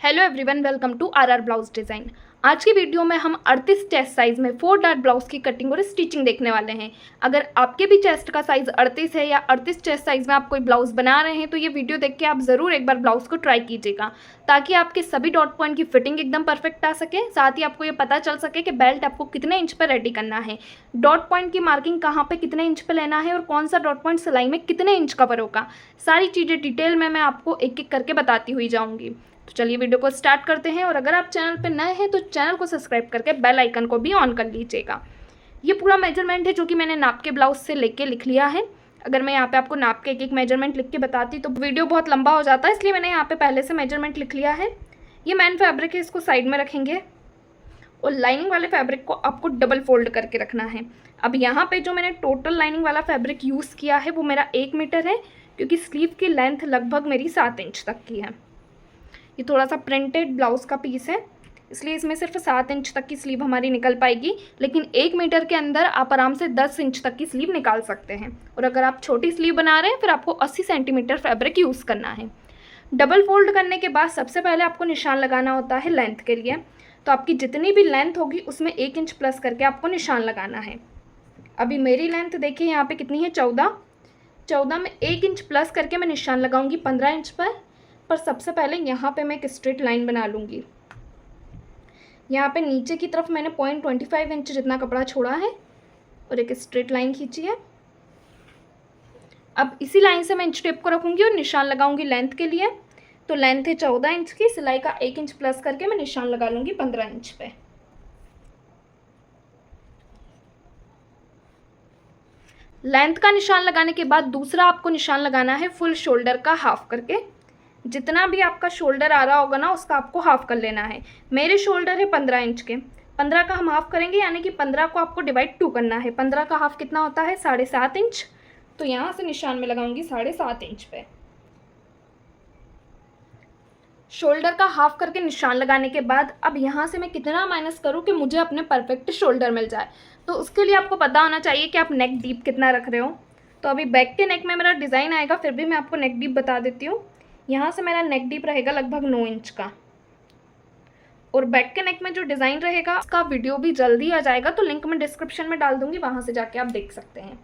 Hello everyone, welcome to RR blouse design. आज की video में हम 38 चेस्ट साइज़ में 4 डार्ट ब्लाउज की कटिंग और स्टिचिंग देखने वाले हैं। अगर आपके भी चेस्ट का साइज़ 38 है या 38 चेस्ट साइज़ में आप कोई ब्लाउज बना रहे हैं तो ये वीडियो देख के आप ज़रूर एक बार ब्लाउज को ट्राई कीजिएगा, ताकि आपके सभी डॉट पॉइंट की फिटिंग एकदम परफेक्ट आ सके। साथ ही आपको ये पता चल सके कि बेल्ट आपको कितने इंच पर रेडी करना है, डॉट पॉइंट की मार्किंग कहाँ पर कितने इंच पर लेना है और कौन सा डॉट पॉइंट सिलाई में कितने इंच कवर होगा। सारी चीज़ें डिटेल में मैं आपको एक एक करके बताती हुई जाऊँगी। तो चलिए वीडियो को स्टार्ट करते हैं। और अगर आप चैनल पर नए हैं तो चैनल को सब्सक्राइब करके बेल आइकन को भी ऑन कर लीजिएगा। ये पूरा मेजरमेंट है जो कि मैंने नाप के ब्लाउज से लेके लिख लिया है। अगर मैं यहाँ पे आपको नाप के एक एक मेजरमेंट लिख के बताती तो वीडियो बहुत लंबा हो जाता है, इसलिए मैंने यहाँ पे पहले से मेजरमेंट लिख लिया है। ये मैन फैब्रिक है, इसको साइड में रखेंगे और लाइनिंग वाले फैब्रिक को आपको डबल फोल्ड करके रखना है। अब यहाँ पे जो मैंने टोटल लाइनिंग वाला फैब्रिक यूज़ किया है वो मेरा 1 मीटर है, क्योंकि स्लीव की लेंथ लगभग मेरी 7 इंच तक की है। ये थोड़ा सा प्रिंटेड ब्लाउज का पीस है, इसलिए इसमें सिर्फ 7 इंच तक की स्लीव हमारी निकल पाएगी, लेकिन 1 मीटर के अंदर आप आराम से 10 इंच तक की स्लीव निकाल सकते हैं। और अगर आप छोटी स्लीव बना रहे हैं फिर आपको 80 सेंटीमीटर फैब्रिक यूज़ करना है। डबल फोल्ड करने के बाद सबसे पहले आपको निशान लगाना होता है लेंथ के लिए। तो आपकी जितनी भी लेंथ होगी उसमें 1 इंच प्लस करके आपको निशान लगाना है। अभी मेरी लेंथ देखिए यहाँ पे कितनी है, 14 में 1 इंच प्लस करके मैं निशान लगाऊंगी 15 इंच पर सबसे पहले यहाँ पे मैं एक स्ट्रेट लाइन बना लूँगी। यहाँ पे नीचे की तरफ मैंने 0.25 इंच जितना कपड़ा छोड़ा है और एक स्ट्रेट लाइन खींची है। अब इसी लाइन से मैं इंच टेप को रखूँगी और निशान लगाऊंगी लेंथ के लिए। तो लेंथ है 14 इंच की, सिलाई का 1 इंच प्लस करके मैं निशान लगा लूँगी 15 इंच पे। लेंथ का निशान लगाने के बाद दूसरा आपको निशान लगाना है फुल शोल्डर का हाफ करके। जितना भी आपका शोल्डर आ रहा होगा ना उसका आपको हाफ कर लेना है। मेरे शोल्डर है 15 इंच के, 15 का हम हाफ करेंगे, यानी कि 15 को आपको डिवाइड 2 करना है। 15 का हाफ कितना होता है, 7.5 इंच। तो यहाँ से निशान में लगाऊंगी 7.5 इंच पे। शोल्डर का हाफ करके निशान लगाने के बाद अब यहाँ से मैं कितना माइनस करूँ कि मुझे अपने परफेक्ट शोल्डर मिल जाए। तो उसके लिए आपको पता होना चाहिए कि आप नेक डीप कितना रख रहे हो। तो अभी बैक के नेक में मेरा डिज़ाइन आएगा, फिर भी मैं आपको नेक डीप बता देती हूँ। यहाँ से मेरा नेक डीप रहेगा लगभग 9 इंच का, और बैक के नेक में जो डिज़ाइन रहेगा उसका वीडियो भी जल्दी आ जाएगा, तो लिंक मैं डिस्क्रिप्शन में डाल दूँगी, वहाँ से जाके आप देख सकते हैं।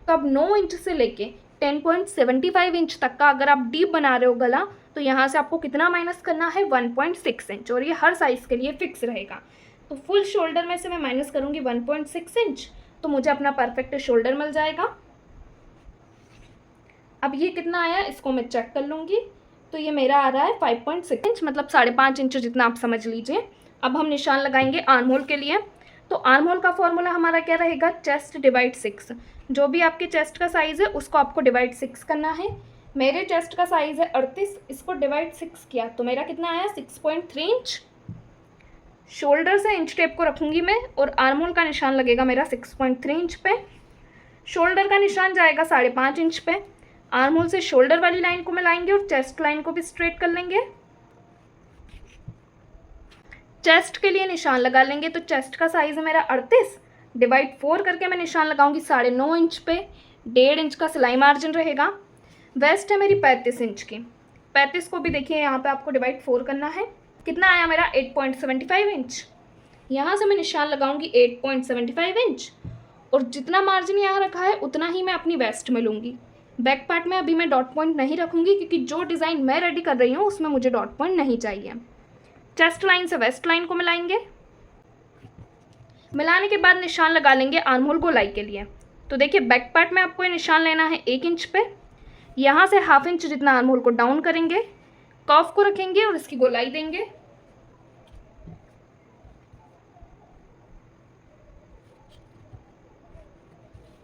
तो अब 9 इंच से लेके 10.75 इंच तक का अगर आप डीप बना रहे हो गला, तो यहाँ से आपको कितना माइनस करना है, 1.6 इंच, और ये हर साइज़ के लिए फिक्स रहेगा। तो फुल शोल्डर में से मैं माइनस करूँगी 1.6 इंच, तो मुझे अपना परफेक्ट शोल्डर मिल जाएगा। अब ये कितना आया इसको मैं चेक कर लूँगी। तो ये मेरा आ रहा है 5.6 इंच, मतलब 5.5 इंच जितना आप समझ लीजिए। अब हम निशान लगाएंगे आर्म होल के लिए। तो आर्म होल का फॉर्मूला हमारा क्या रहेगा, चेस्ट डिवाइड 6। जो भी आपके चेस्ट का साइज़ है उसको आपको डिवाइड 6 करना है। मेरे चेस्ट का साइज़ है 38, इसको डिवाइड 6 किया तो मेरा कितना आया, 6.3 इंच। शोल्डर से इंच टेप को रखूँगी मैं और आर्म होल का निशान लगेगा मेरा 6.3 इंच पे। शोल्डर का निशान जाएगा 5.5 इंच पे। आर्म होल से शोल्डर वाली लाइन को मिलाएंगे और चेस्ट लाइन को भी स्ट्रेट कर लेंगे। चेस्ट के लिए निशान लगा लेंगे। तो चेस्ट का साइज है मेरा 38, डिवाइड 4 करके मैं निशान लगाऊंगी 9.5 इंच पे। 1.5 इंच का सिलाई मार्जिन रहेगा। वेस्ट है मेरी 35 इंच की, 35 को भी देखिए यहाँ पे आपको डिवाइड 4 करना है। कितना आया मेरा, 8.75 इंच। यहाँ से मैं निशान लगाऊंगी 8.75 इंच, और जितना मार्जिन यहाँ रखा है उतना ही मैं अपनी वेस्ट में लूँगी। बैक पार्ट में अभी मैं डॉट पॉइंट नहीं रखूँगी, क्योंकि जो डिज़ाइन मैं रेडी कर रही हूँ उसमें मुझे डॉट पॉइंट नहीं चाहिए। चेस्ट लाइन से वेस्ट लाइन को मिलाएंगे। मिलाने के बाद निशान लगा लेंगे आर्म होल गोलाई के लिए। तो देखिए बैक पार्ट में आपको ये निशान लेना है 1 इंच पे। यहाँ से ½ इंच जितना आर्म होल को डाउन करेंगे, कर्व को रखेंगे और इसकी गोलाई देंगे।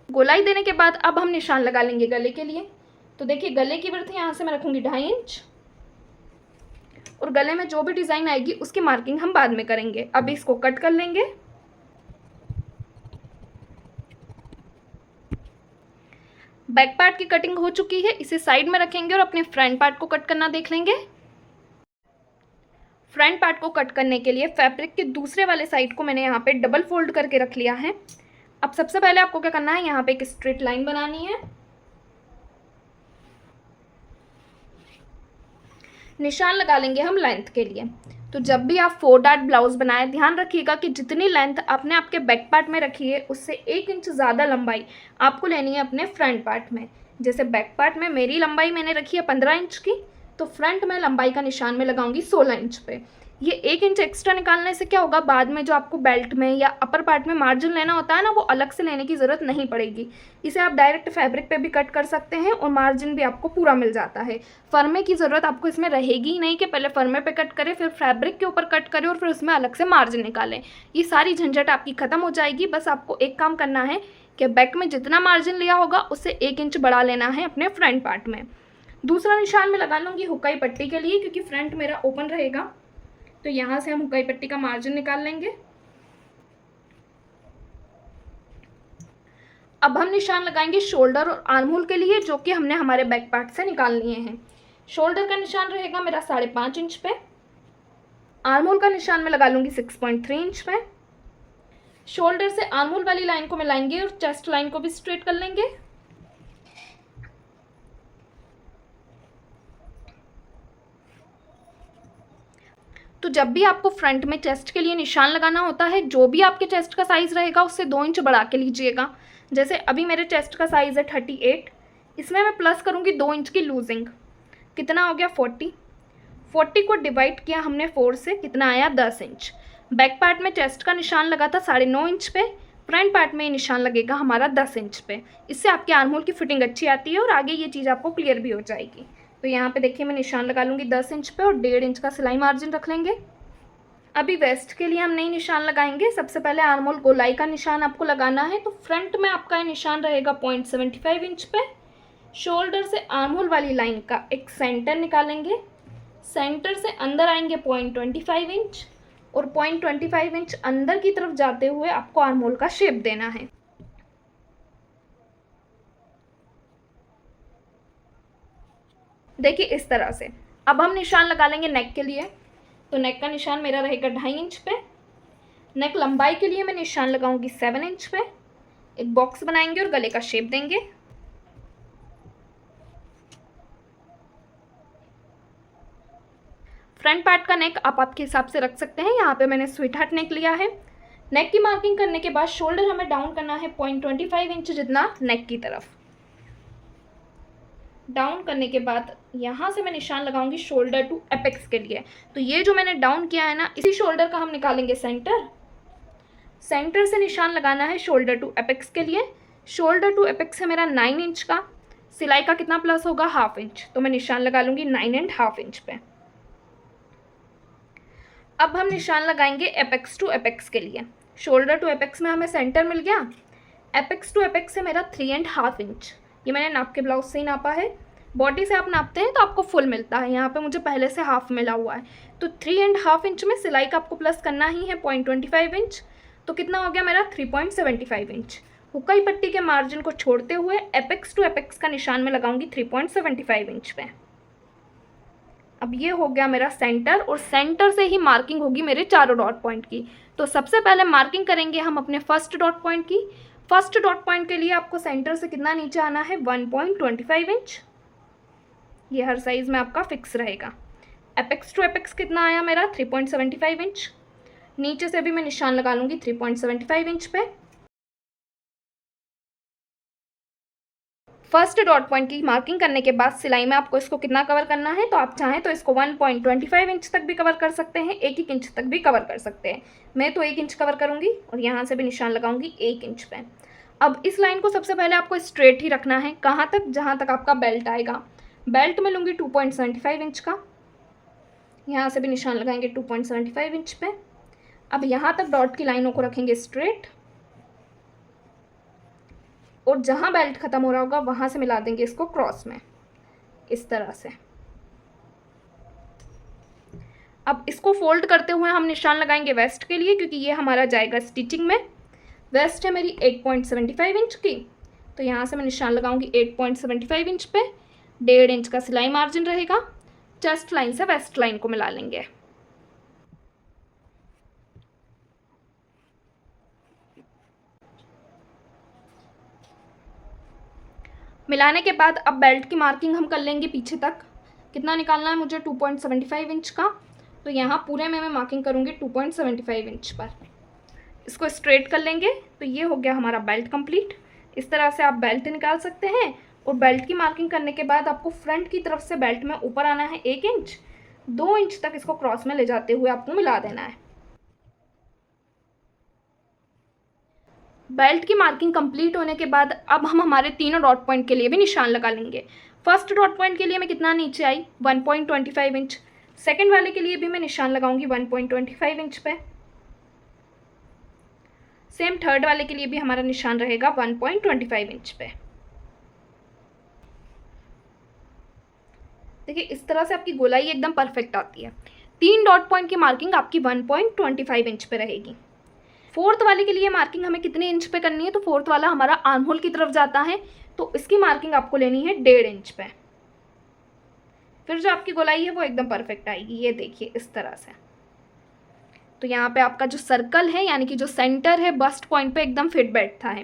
गोलाई देने के बाद अब हम निशान लगा लेंगे गले के लिए। तो देखिए गले की विड्थ यहाँ से मैं रखूँगी 2.5 इंच, और गले में जो भी डिज़ाइन आएगी उसकी मार्किंग हम बाद में करेंगे। अभी इसको कट कर लेंगे। बैक पार्ट की कटिंग हो चुकी है, इसे साइड में रखेंगे और अपने फ्रंट पार्ट को कट करना देख लेंगे। फ्रंट पार्ट को कट करने के लिए फैब्रिक के दूसरे वाले साइड को मैंने यहाँ पे डबल फोल्ड करके रख लिया है। अब सबसे पहले आपको क्या करना है, यहाँ पे एक स्ट्रेट लाइन बनानी है। निशान लगा लेंगे हम लेंथ के लिए। तो जब भी आप 4 डार्ट ब्लाउज बनाएं, ध्यान रखिएगा कि जितनी लेंथ आपने आपके बैक पार्ट में रखी है उससे 1 इंच ज़्यादा लंबाई आपको लेनी है अपने फ्रंट पार्ट में। जैसे बैक पार्ट में मेरी लंबाई मैंने रखी है 15 इंच की, तो फ्रंट में लंबाई का निशान में लगाऊंगी 16 इंच पे। ये 1 इंच एक्स्ट्रा निकालने से क्या होगा, बाद में जो आपको बेल्ट में या अपर पार्ट में मार्जिन लेना होता है ना, वो अलग से लेने की ज़रूरत नहीं पड़ेगी। इसे आप डायरेक्ट फैब्रिक पे भी कट कर सकते हैं और मार्जिन भी आपको पूरा मिल जाता है। फर्मे की ज़रूरत आपको इसमें रहेगी ही नहीं कि पहले फर्मे पे कट करें, फिर फैब्रिक के ऊपर कट करें और फिर उसमें अलग से मार्जिन निकालें। ये सारी झंझट आपकी ख़त्म हो जाएगी। बस आपको एक काम करना है कि बैक में जितना मार्जिन लिया होगा उससे 1 इंच बढ़ा लेना है अपने फ्रंट पार्ट में। दूसरा निशान मैं लगा लूँगी हुकाई पट्टी के लिए, क्योंकि फ्रंट मेरा ओपन रहेगा। तो यहाँ से हम हुकाई पट्टी का मार्जिन निकाल लेंगे। अब हम निशान लगाएंगे शोल्डर और आर्म होल के लिए, जो कि हमने हमारे बैक पार्ट से निकाल लिए हैं। शोल्डर का निशान रहेगा मेरा 5.5 इंच पे। आर्म होल का निशान मैं लगा लूँगी 6.3 इंच पे। शोल्डर से आर्म होल वाली लाइन को मिलाएंगे और चेस्ट लाइन को भी स्ट्रेट कर लेंगे। तो जब भी आपको फ्रंट में चेस्ट के लिए निशान लगाना होता है, जो भी आपके चेस्ट का साइज़ रहेगा उससे 2 इंच बढ़ा के लीजिएगा। जैसे अभी मेरे चेस्ट का साइज़ है 38, इसमें मैं प्लस करूँगी 2 इंच की लूजिंग। कितना हो गया 40। 40 को डिवाइड किया हमने 4 से, कितना आया 10 इंच। बैक पार्ट में चेस्ट का निशान लगा था 9.5 इंच पे, फ्रंट पार्ट में ये निशान लगेगा हमारा 10 इंच पे। इससे आपके आर्म होल की फिटिंग अच्छी आती है और आगे ये चीज़ आपको क्लियर भी हो जाएगी। तो यहाँ पे देखिए मैं निशान लगा लूँगी 10 इंच पे और 1.5 इंच का सिलाई मार्जिन रख लेंगे। अभी वेस्ट के लिए हम नई निशान लगाएंगे। सबसे पहले आर्म होल गोलाई का निशान आपको लगाना है। तो फ्रंट में आपका निशान रहेगा 0.75 इंच पे। शोल्डर से आर्म होल वाली लाइन का एक सेंटर निकालेंगे। सेंटर से अंदर आएंगे 0.25 इंच और 0.25 इंच अंदर की तरफ जाते हुए आपको आर्म होल का शेप देना है। देखिए इस तरह से। अब हम निशान लगा लेंगे नेक के लिए। तो नेक का निशान मेरा रहेगा 2.5 इंच पे। नेक लंबाई के लिए मैं निशान लगाऊंगी 7 इंच पे। एक बॉक्स बनाएंगे और गले का शेप देंगे। फ्रंट पार्ट का नेक आप आपके हिसाब से रख सकते हैं। यहाँ पे मैंने स्वीट हार्ट नेक लिया है। नेक की मार्किंग करने के बाद शोल्डर हमें डाउन करना है 0.25 इंच जितना नेक की तरफ। डाउन करने के बाद यहाँ से मैं निशान लगाऊंगी शोल्डर टू एपेक्स के लिए। तो ये जो मैंने डाउन किया है ना, इसी शोल्डर का हम निकालेंगे सेंटर। सेंटर से निशान लगाना है शोल्डर टू एपेक्स के लिए। शोल्डर टू एपेक्स है मेरा 9 इंच का। सिलाई का कितना प्लस होगा, 1/2 इंच। तो मैं निशान लगा लूँगी 9.5 इंच पे। अब हम निशान लगाएंगे एपेक्स टू एपेक्स के लिए। शोल्डर टू एपेक्स में हमें सेंटर मिल गया। एपेक्स टू एपेक्स है मेरा 3.5 इंच। ये मैंने नाप के ब्लाउज से ही नापा है। बॉडी से आप नापते हैं तो आपको फुल मिलता है, यहाँ पे मुझे पहले से हाफ मिला हुआ है। तो 3.5 इंच में सिलाई का आपको प्लस करना ही है 0.25 इंच। तो कितना हो गया मेरा 3.75 इंच। हुकाई पट्टी के मार्जिन को छोड़ते हुए एपेक्स टू एपेक्स का निशान में लगाऊंगी 3.75 इंच पे। अब ये हो गया मेरा सेंटर और सेंटर से ही मार्किंग होगी मेरे चारों डॉट पॉइंट की। तो सबसे पहले मार्किंग करेंगे हम अपने फर्स्ट डॉट पॉइंट की। फर्स्ट डॉट पॉइंट के लिए आपको सेंटर से कितना नीचे आना है, 1.25 इंच। ये हर साइज में आपका फिक्स रहेगा। एपेक्स टू एपेक्स कितना आया मेरा, 3.75 इंच। नीचे से भी मैं निशान लगा लूँगी 3.75 इंच पे। फर्स्ट डॉट पॉइंट की मार्किंग करने के बाद सिलाई में आपको इसको कितना कवर करना है, तो आप चाहें तो इसको 1.25 इंच तक भी कवर कर सकते हैं, 1 इंच तक भी कवर कर सकते हैं। मैं तो 1 इंच कवर करूँगी और यहाँ से भी निशान लगाऊंगी 1 इंच पे। अब इस लाइन को सबसे पहले आपको स्ट्रेट ही रखना है। कहाँ तक, जहाँ तक आपका बेल्ट आएगा। बेल्ट में लूँगी 2.75 इंच का। यहाँ से भी निशान लगाएंगे 2.75 इंच पे। अब यहाँ तक डॉट की लाइनों को रखेंगे स्ट्रेट और जहाँ बेल्ट ख़त्म हो रहा होगा वहाँ से मिला देंगे इसको क्रॉस में, इस तरह से। अब इसको फोल्ड करते हुए हम निशान लगाएंगे वेस्ट के लिए, क्योंकि ये हमारा जाएगा स्टिचिंग में। वेस्ट है मेरी 8.75 इंच की। तो यहाँ से मैं निशान लगाऊंगी 8.75 इंच पे। 1.5 इंच का सिलाई मार्जिन रहेगा। चेस्ट लाइन से वेस्ट लाइन को मिला लेंगे। मिलाने के बाद अब बेल्ट की मार्किंग हम कर लेंगे पीछे तक कितना निकालना है मुझे, 2.75 इंच का। तो यहाँ पूरे में मैं मार्किंग करूँगी 2.75 इंच पर। इसको स्ट्रेट कर लेंगे तो ये हो गया हमारा बेल्ट कंप्लीट। इस तरह से आप बेल्ट निकाल सकते हैं। और बेल्ट की मार्किंग करने के बाद आपको फ्रंट की तरफ से बेल्ट में ऊपर आना है 1 इंच, 2 इंच तक इसको क्रॉस में ले जाते हुए आपको मिला देना है। बेल्ट की मार्किंग कंप्लीट होने के बाद अब हम हमारे तीनों डॉट पॉइंट के लिए भी निशान लगा लेंगे। फर्स्ट डॉट पॉइंट के लिए मैं कितना नीचे आई, 1.25 इंच। सेकेंड वाले के लिए भी मैं निशान लगाऊंगी 1.25 इंच पे। सेम थर्ड वाले के लिए भी हमारा निशान रहेगा 1.25 इंच पे। देखिए इस तरह से आपकी गोलाई एकदम परफेक्ट आती है। 3 डॉट पॉइंट की मार्किंग आपकी 1.25 इंच पे रहेगी। फोर्थ वाले के लिए मार्किंग हमें कितने इंच पे करनी है, तो फोर्थ वाला हमारा आर्म होल की तरफ जाता है, तो इसकी मार्किंग आपको लेनी है 1.5 इंच पे। फिर जो आपकी गोलाई है वो एकदम परफेक्ट आएगी। ये देखिए इस तरह से। तो यहाँ पे आपका जो सर्कल है यानी कि जो सेंटर है बस्ट पॉइंट पे एकदम फिट बैठता है।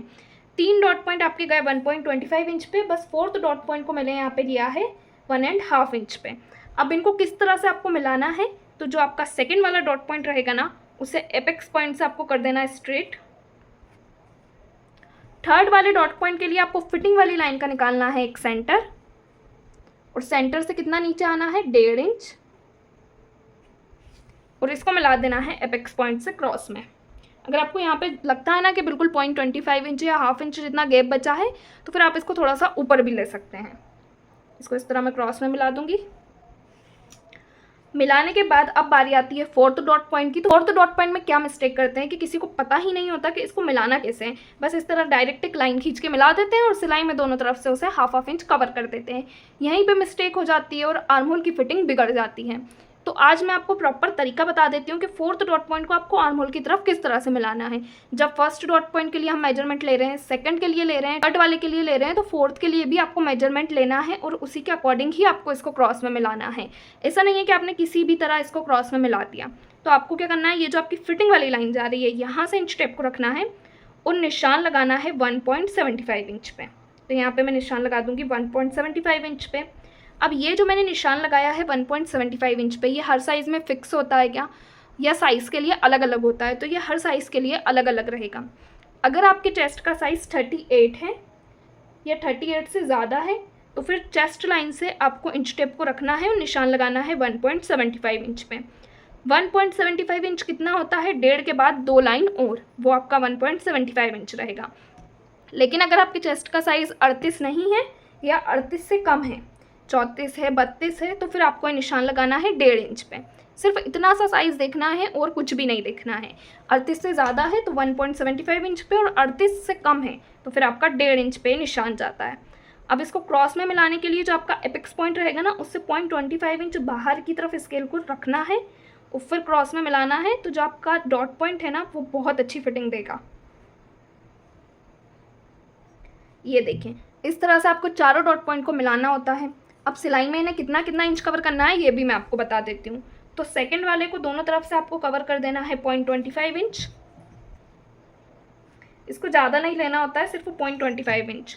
3 डॉट पॉइंट आपके गए 1.25 इंच पे, बस फोर्थ डॉट पॉइंट को मैंने यहाँ पे लिया है 1.5 इंच पे। अब इनको किस तरह से आपको मिलाना है, तो जो आपका सेकेंड वाला डॉट पॉइंट रहेगा ना, उसे एपेक्स पॉइंट से आपको कर देना है स्ट्रेट। थर्ड वाले डॉट पॉइंट के लिए आपको फिटिंग वाली लाइन का निकालना है एक सेंटर, और सेंटर से कितना नीचे आना है 1.5 इंच, और इसको मिला देना है एपेक्स पॉइंट से क्रॉस में। अगर आपको यहाँ पे लगता है ना कि बिल्कुल 0.25 इंच या हाफ इंच जितना गैप बचा है, तो फिर आप इसको थोड़ा सा ऊपर भी ले सकते हैं। इसको इस तरह मैं क्रॉस में मिला दूंगी। मिलाने के बाद अब बारी आती है फोर्थ डॉट पॉइंट की। तो फोर्थ डॉट पॉइंट में क्या मिस्टेक करते हैं कि किसी को पता ही नहीं होता कि इसको मिलाना कैसे है। बस इस तरह डायरेक्ट एक लाइन खींच के मिला देते हैं और सिलाई में दोनों तरफ से उसे हाफ इंच कवर कर देते हैं। यहीं पे मिस्टेक हो जाती है और आर्म होल की फिटिंग बिगड़ जाती है। तो आज मैं आपको प्रॉपर तरीका बता देती हूँ कि फोर्थ डॉट पॉइंट को आपको आर्म होल की तरफ किस तरह से मिलाना है। जब फर्स्ट डॉट पॉइंट के लिए हम मेजरमेंट ले रहे हैं, सेकंड के लिए ले रहे हैं, थर्ड वाले के लिए ले रहे हैं, तो फोर्थ के लिए भी आपको मेजरमेंट लेना है और उसी के अकॉर्डिंग ही आपको इसको क्रॉस में मिलाना है। ऐसा नहीं है कि आपने किसी भी तरह इसको क्रॉस में मिला दिया। तो आपको क्या करना है, ये जो आपकी फिटिंग वाली लाइन जा रही है यहाँ से इंच टेप को रखना है और निशान लगाना है 1.75 इंच पे। तो यहाँ पे मैं निशान लगा दूंगी 1.75 इंच पे। अब ये जो मैंने निशान लगाया है 1.75 इंच पे, ये हर साइज़ में फिक्स होता है क्या, या साइज़ के लिए अलग अलग होता है? तो ये हर साइज़ के लिए अलग अलग रहेगा। अगर आपके चेस्ट का साइज़ 38 है या 38 से ज़्यादा है, तो फिर चेस्ट लाइन से आपको इंच टेप को रखना है और निशान लगाना है 1.75 इंच पे। 1.75 इंच कितना होता है, 1.5 के बाद 2 लाइन और, वो आपका 1.75 इंच रहेगा। लेकिन अगर आपके चेस्ट का साइज़ 38 नहीं है या 38 से कम है, 34 है, 32 है, तो फिर आपको निशान लगाना है 1.5 इंच पे। सिर्फ इतना सा साइज़ देखना है और कुछ भी नहीं देखना है। 38 से ज़्यादा है तो 1.75 इंच पे, और 38 से कम है तो फिर आपका 1.5 इंच पे निशान जाता है। अब इसको क्रॉस में मिलाने के लिए जो आपका एपेक्स पॉइंट रहेगा ना, उससे 0.25 इंच बाहर की तरफ स्केल को रखना है और फिर क्रॉस में मिलाना है। तो जो आपका डॉट पॉइंट है ना, वो बहुत अच्छी फिटिंग देगा। ये देखें, इस तरह से आपको चारों डॉट पॉइंट को मिलाना होता है। अब सिलाई में इन्हें कितना कितना इंच कवर करना है ये भी मैं आपको बता देती हूँ। तो सेकंड वाले को दोनों तरफ से आपको कवर कर देना है 0.25 इंच। इसको ज़्यादा नहीं लेना होता है, सिर्फ 0.25 इंच।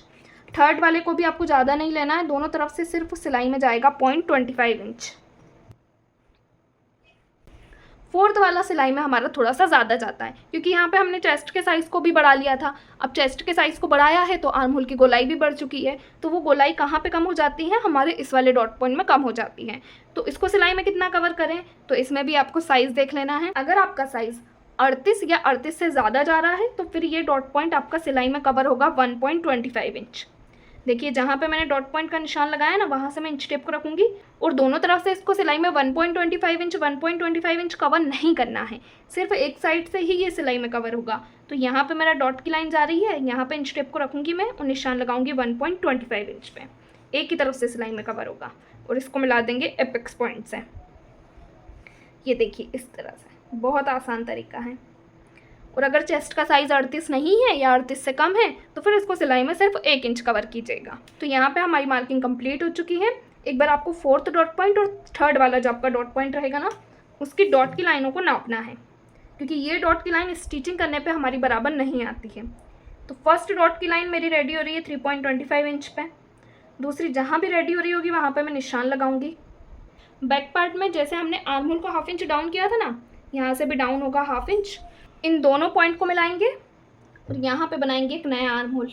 थर्ड वाले को भी आपको ज़्यादा नहीं लेना है, दोनों तरफ से सिर्फ सिलाई में जाएगा 0.25 इंच। फोर्थ वाला सिलाई में हमारा थोड़ा सा ज़्यादा जाता है, क्योंकि यहाँ पे हमने चेस्ट के साइज़ को भी बढ़ा लिया था। अब चेस्ट के साइज़ को बढ़ाया है तो आर्म होल की गोलाई भी बढ़ चुकी है, तो वो गोलाई कहाँ पे कम हो जाती है, हमारे इस वाले डॉट पॉइंट में कम हो जाती है। तो इसको सिलाई में कितना कवर करें, तो इसमें भी आपको साइज़ देख लेना है। अगर आपका साइज़ 38 या 38 से ज़्यादा जा रहा है तो फिर ये डॉट पॉइंट आपका सिलाई में कवर होगा 1.25 इंच। देखिए जहाँ पे मैंने डॉट पॉइंट का निशान लगाया ना, वहाँ से मैं इंच टेप को रखूँगी और दोनों तरफ से इसको सिलाई में 1.25 इंच कवर नहीं करना है, सिर्फ एक साइड से ही ये सिलाई में कवर होगा। तो यहाँ पे मेरा डॉट की लाइन जा रही है, यहाँ पे इंच टेप को रखूँगी मैं और निशान लगाऊंगी 1.25 इंच पे। एक ही तरफ से सिलाई में कवर होगा और इसको मिला देंगे एपेक्स पॉइंट से। ये देखिए इस तरह से, बहुत आसान तरीका है। और अगर चेस्ट का साइज़ 38 नहीं है या 38 से कम है तो फिर इसको सिलाई में सिर्फ 1 इंच कवर कीजिएगा। तो यहाँ पे हमारी मार्किंग कंप्लीट हो चुकी है। एक बार आपको फोर्थ डॉट पॉइंट और थर्ड वाला जो आपका डॉट पॉइंट रहेगा ना, उसकी डॉट की लाइनों को नापना है, क्योंकि ये डॉट की लाइन स्टिचिंग करने पे हमारी बराबर नहीं आती है। तो फर्स्ट डॉट की लाइन मेरी रेडी हो रही है 3.25 इंच पे। दूसरी जहाँ भी रेडी हो रही होगी वहाँ पर मैं निशान लगाऊंगी बैक पार्ट में जैसे हमने आर्म होल को 1/2 इंच डाउन किया था ना, यहाँ से भी डाउन होगा 1/2 इंच। इन दोनों पॉइंट को मिलाएंगे और यहाँ पे बनाएंगे एक नया आर्म होल।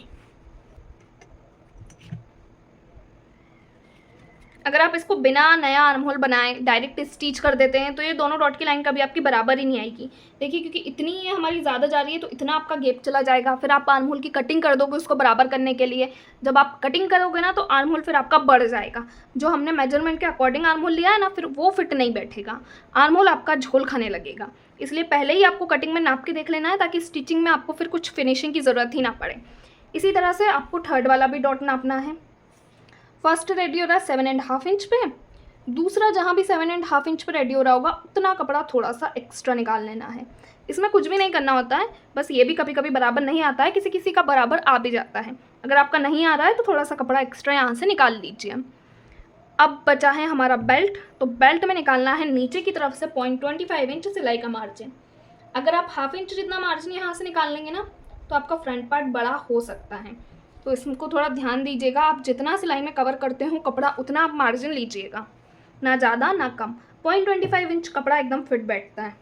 अगर आप इसको बिना नया आर्म होल बनाए डायरेक्ट स्टिच कर देते हैं तो ये दोनों डॉट की लाइन कभी आपकी बराबर ही नहीं आएगी। देखिए, क्योंकि इतनी ये हमारी ज़्यादा जा रही है तो इतना आपका गैप चला जाएगा। फिर आप आर्म होल की कटिंग कर दोगे उसको बराबर करने के लिए। जब आप कटिंग करोगे ना तो आर्म होल फिर आपका बढ़ जाएगा। जो हमने मेजरमेंट के अकॉर्डिंग आर्म होल लिया है ना, फिर वो फिट नहीं बैठेगा, आर्म होल आपका झोल खाने लगेगा। इसलिए पहले ही आपको कटिंग में नाप के देख लेना है, ताकि स्टिचिंग में आपको फिर कुछ फिनिशिंग की ज़रूरत ही ना पड़े। इसी तरह से आपको थर्ड वाला भी डॉट नापना है। फर्स्ट रेडी हो रहा है 7.5 इंच पे, दूसरा जहाँ भी 7.5 इंच पे रेडी हो रहा होगा उतना कपड़ा थोड़ा सा एक्स्ट्रा निकाल लेना है। इसमें कुछ भी नहीं करना होता है, बस ये भी कभी कभी बराबर नहीं आता है, किसी किसी का बराबर आ भी जाता है। अगर आपका नहीं आ रहा है तो थोड़ा सा कपड़ा एक्स्ट्रा यहाँ से निकाल लीजिए। अब बचा है हमारा बेल्ट, तो बेल्ट में निकालना है नीचे की तरफ से 0.25 इंच सिलाई का मार्जिन। अगर आप 1/2 इंच जितना मार्जिन यहाँ से निकाल लेंगे ना तो आपका फ्रंट पार्ट बड़ा हो सकता है, तो इसको थोड़ा ध्यान दीजिएगा। आप जितना सिलाई में कवर करते हो कपड़ा उतना आप मार्जिन लीजिएगा, ना ज़्यादा ना कम। 0.25 इंच कपड़ा एकदम फिट बैठता है।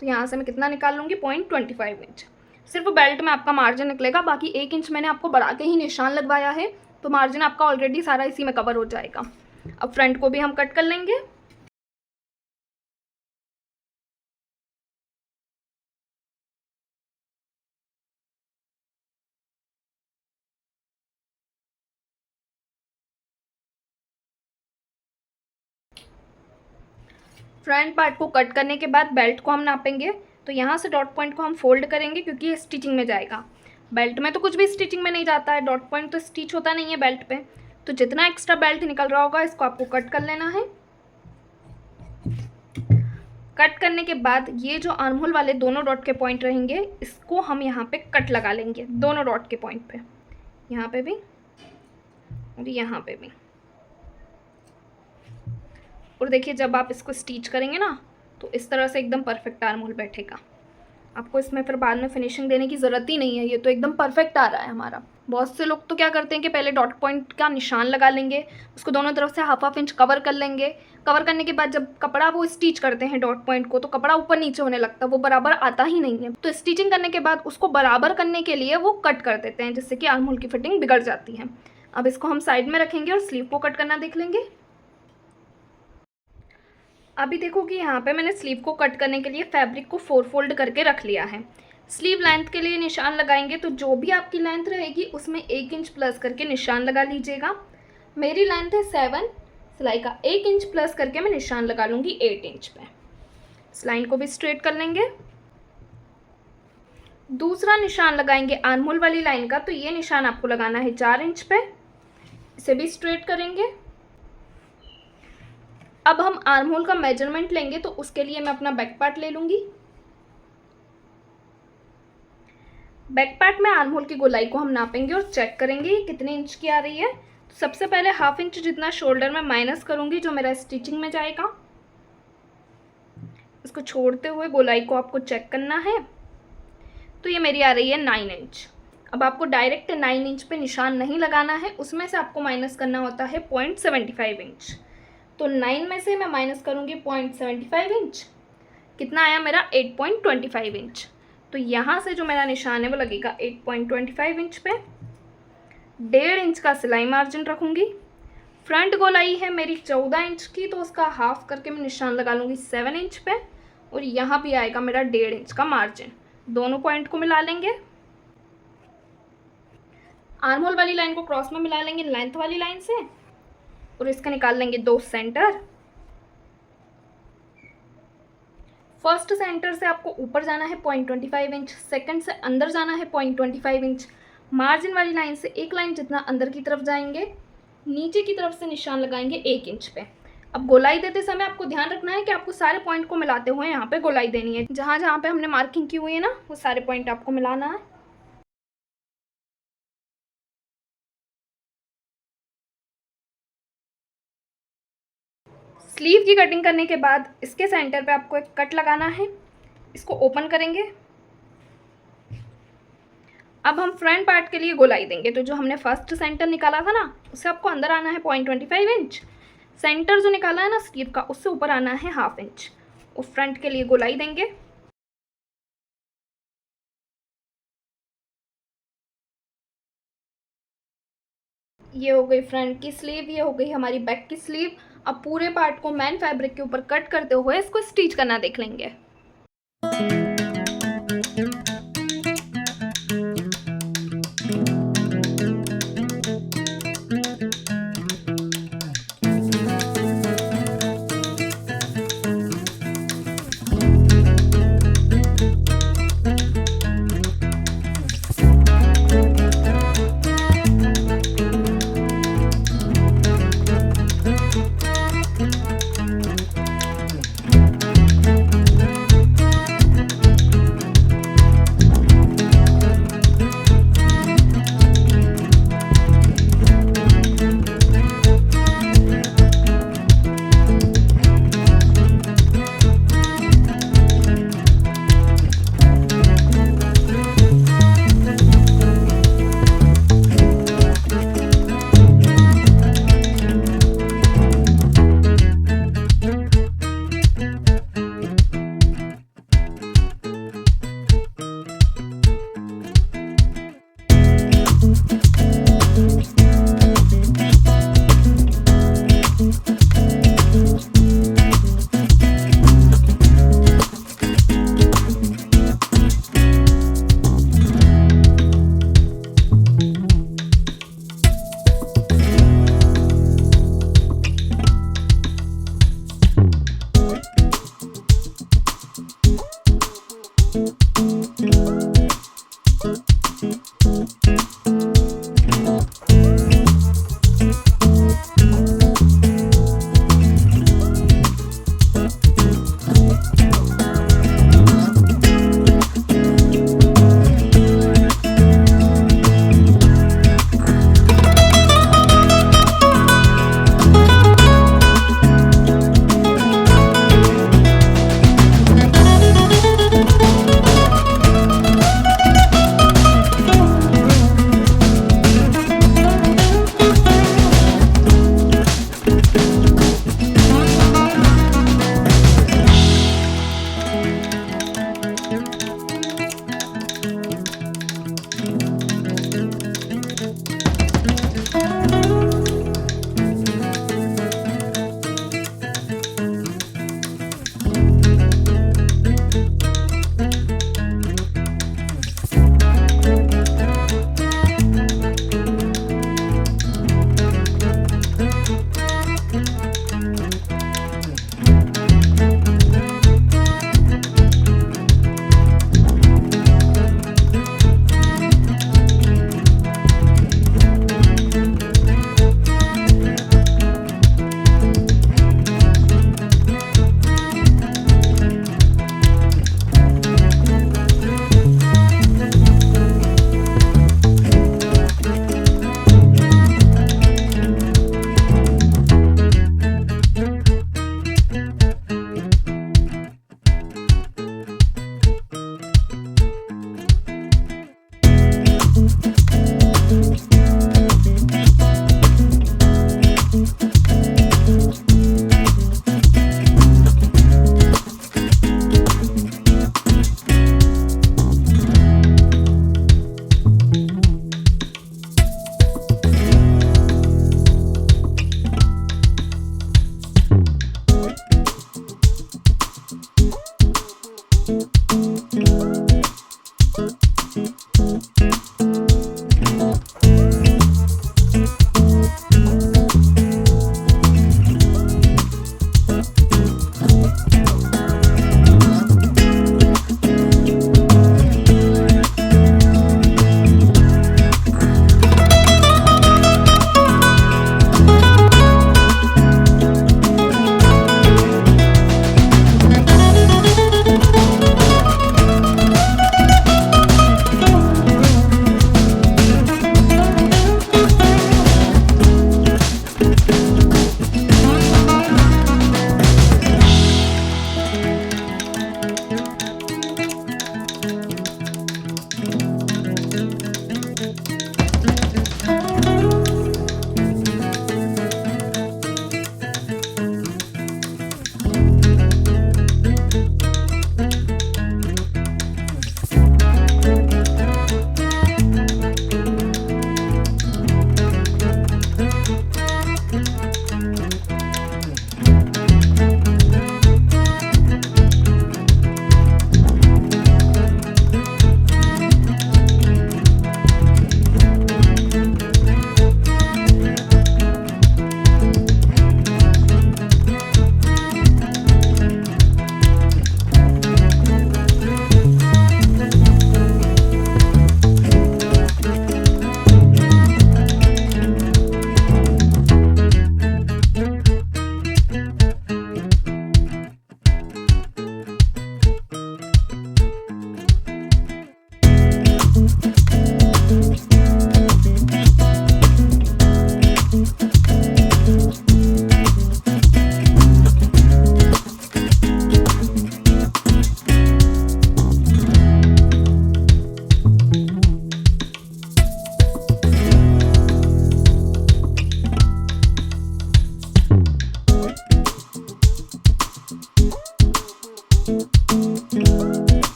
तो यहाँ से मैं कितना निकाल लूँगी, 0.25 इंच। सिर्फ बेल्ट में आपका मार्जिन निकलेगा, बाकी 1 इंच मैंने आपको बढ़ा के ही निशान लगवाया है, तो मार्जिन आपका ऑलरेडी सारा इसी में कवर हो जाएगा। अब फ्रंट को भी हम कट कर लेंगे। फ्रंट पार्ट को कट करने के बाद बेल्ट को हम नापेंगे। तो यहाँ से डॉट पॉइंट को हम फोल्ड करेंगे, क्योंकि ये स्टिचिंग में जाएगा। बेल्ट में तो कुछ भी स्टिचिंग में नहीं जाता है, डॉट पॉइंट तो स्टिच होता नहीं है बेल्ट पे। तो जितना एक्स्ट्रा बेल्ट निकल रहा होगा इसको आपको कट कर लेना है। कट करने के बाद ये जो आर्म होल वाले दोनों डॉट के पॉइंट रहेंगे, इसको हम यहाँ पे कट लगा लेंगे, दोनों डॉट के पॉइंट पे, यहाँ पे भी और यहाँ पे भी। और देखिए, जब आप इसको स्टिच करेंगे ना तो इस तरह से एकदम परफेक्ट आर्म होल बैठेगा। आपको इसमें फिर बाद में फिनिशिंग देने की ज़रूरत ही नहीं है, ये तो एकदम परफेक्ट आ रहा है हमारा। बहुत से लोग तो क्या करते हैं कि पहले डॉट पॉइंट का निशान लगा लेंगे, उसको दोनों तरफ से 1/2 इंच कवर कर लेंगे। कवर करने के बाद जब कपड़ा वो स्टिच करते हैं डॉट पॉइंट को, तो कपड़ा ऊपर नीचे होने लगता है, वो बराबर आता ही नहीं है। तो स्टिचिंग करने के बाद उसको बराबर करने के लिए वो कट कर देते हैं, जिससे कि आर्म होल की फिटिंग बिगड़ जाती है। अब इसको हम साइड में रखेंगे और स्लीव को कट करना देख लेंगे। अभी देखो कि यहाँ पे मैंने स्लीव को कट करने के लिए फैब्रिक को 4 फोल्ड करके रख लिया है। स्लीव लेंथ के लिए निशान लगाएंगे, तो जो भी आपकी लेंथ रहेगी उसमें 1 इंच प्लस करके निशान लगा लीजिएगा। मेरी लेंथ है 7, सिलाई का 1 इंच प्लस करके मैं निशान लगा लूँगी 8 इंच पे। इस लाइन को भी स्ट्रेट कर लेंगे। दूसरा निशान लगाएंगे आर्म होल वाली लाइन का, तो ये निशान आपको लगाना है 4 इंच पे। इसे भी स्ट्रेट करेंगे। अब हम आर्म होल का मेजरमेंट लेंगे, तो उसके लिए मैं अपना बैक पार्ट ले लूँगी। बैक पार्ट में आर्म होल की गोलाई को हम नापेंगे और चेक करेंगे ये कितने इंच की आ रही है। तो सबसे पहले 1/2 इंच जितना शोल्डर में माइनस करूँगी, जो मेरा स्टिचिंग में जाएगा। इसको छोड़ते हुए गोलाई को आपको चेक करना है। तो ये मेरी आ रही है 9 इंच। अब आपको डायरेक्ट 9 इंच पे निशान नहीं लगाना है, उसमें से आपको माइनस करना होता है 0.75 इंच। तो 9 में से मैं माइनस करूँगी 0.75 इंच। कितना आया मेरा, 8.25 इंच। तो यहाँ से जो मेरा निशान है वो लगेगा 8.25 इंच पे। 1.5 इंच का सिलाई मार्जिन रखूँगी। फ्रंट गोलाई है मेरी 14 इंच की, तो उसका हाफ करके मैं निशान लगा लूँगी 7 इंच पे। और यहाँ भी आएगा मेरा 1.5 इंच का मार्जिन। दोनों पॉइंट को मिला लेंगे। आर्म होल वाली लाइन को क्रॉस में मिला लेंगे लेंथ वाली लाइन से, और इसका निकाल लेंगे 2 सेंटर। फर्स्ट सेंटर से आपको ऊपर जाना है 0.25 इंच, सेकंड से अंदर जाना है 0.25 इंच। मार्जिन वाली लाइन से एक लाइन जितना अंदर की तरफ जाएंगे, नीचे की तरफ से निशान लगाएंगे 1 इंच पे। अब गोलाई देते समय आपको ध्यान रखना है कि आपको सारे पॉइंट को मिलाते हुए यहाँ पे गोलाई देनी है। जहाँ जहाँ पे हमने मार्किंग की हुई है ना, वो सारे पॉइंट आपको मिलाना है। स्लीव की कटिंग करने के बाद इसके सेंटर पे आपको एक कट लगाना है। इसको ओपन करेंगे। अब हम फ्रंट पार्ट के लिए गोलाई देंगे, तो जो हमने फर्स्ट सेंटर निकाला था ना, उससे आपको अंदर आना है 0.25 इंच। सेंटर जो निकाला है ना स्लीव का, उससे ऊपर आना है 1/2 इंच और फ्रंट के लिए गोलाई देंगे। ये हो गई फ्रंट की स्लीव, ये हो गई हमारी बैक की स्लीव। अब पूरे पार्ट को मैन फैब्रिक के ऊपर कट करते हुए इसको स्टिच करना देख लेंगे।